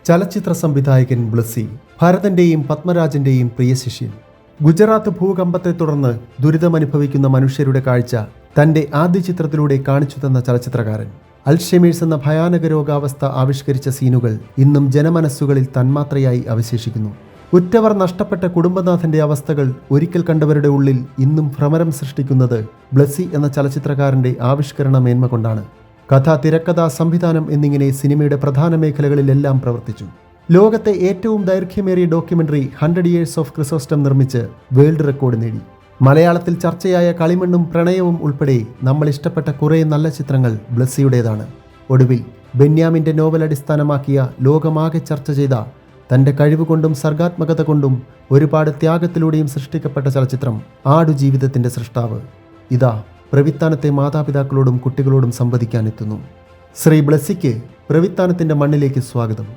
ചലച്ചിത്ര സംവിധായകൻ ബ്ലസ്സി, ഭരതന്റെയും പത്മരാജന്റെയും പ്രിയ ശിഷ്യൻ. ഗുജറാത്ത് ഭൂകമ്പത്തെ തുടർന്ന് ദുരിതമനുഭവിക്കുന്ന മനുഷ്യരുടെ കാഴ്ച തന്റെ ആദ്യ ചിത്രത്തിലൂടെ കാണിച്ചു തന്ന ചലച്ചിത്രകാരൻ. അൽഷെമേഴ്സ് എന്ന ഭയാനക രോഗാവസ്ഥ ആവിഷ്കരിച്ച സീനുകൾ ഇന്നും ജനമനസ്സുകളിൽ തന്മാത്രയായി അവശേഷിക്കുന്നു. ഉറ്റവർ നഷ്ടപ്പെട്ട കുടുംബനാഥന്റെ അവസ്ഥകൾ ഒരിക്കൽ കണ്ടവരുടെ ഉള്ളിൽ ഇന്നും ഭ്രമരം സൃഷ്ടിക്കുന്നത് ബ്ലസ്സി എന്ന ചലച്ചിത്രകാരന്റെ ആവിഷ്കരണ മേന്മ കൊണ്ടാണ്. കഥ, തിരക്കഥ, സംവിധാനം എന്നിങ്ങനെ സിനിമയുടെ പ്രധാന മേഖലകളിലെല്ലാം പ്രവർത്തിച്ചു. ലോകത്തെ ഏറ്റവും ദൈർഘ്യമേറിയ ഡോക്യുമെന്ററി 100 Years of Chrysostom നിർമ്മിച്ച് വേൾഡ് റെക്കോർഡ് നേടി. മലയാളത്തിൽ ചർച്ചയായ കളിമണ്ണും പ്രണയവും ഉൾപ്പെടെ നമ്മൾ ഇഷ്ടപ്പെട്ട കുറേ നല്ല ചിത്രങ്ങൾ ബ്ലസ്സിയുടേതാണ്. ഒടുവിൽ ബെന്യാമിന്റെ നോവൽ അടിസ്ഥാനമാക്കിയ ലോകമാകെ ചർച്ച ചെയ്ത തന്റെ കഴിവുകൊണ്ടും സർഗാത്മകത കൊണ്ടും ഒരുപാട് ത്യാഗത്തിലൂടെയും സൃഷ്ടിക്കപ്പെട്ട ചലച്ചിത്രം ആടുജീവിതത്തിന്റെ സൃഷ്ടാവ് ഇതാ പ്രവിത്താനത്തെ മാതാപിതാക്കളോടും കുട്ടികളോടും സംവദിക്കാനെത്തുന്നു. ശ്രീ ബ്ലസ്സിക്ക് പ്രവിത്താനത്തിന്റെ മണ്ണിലേക്ക് സ്വാഗതം.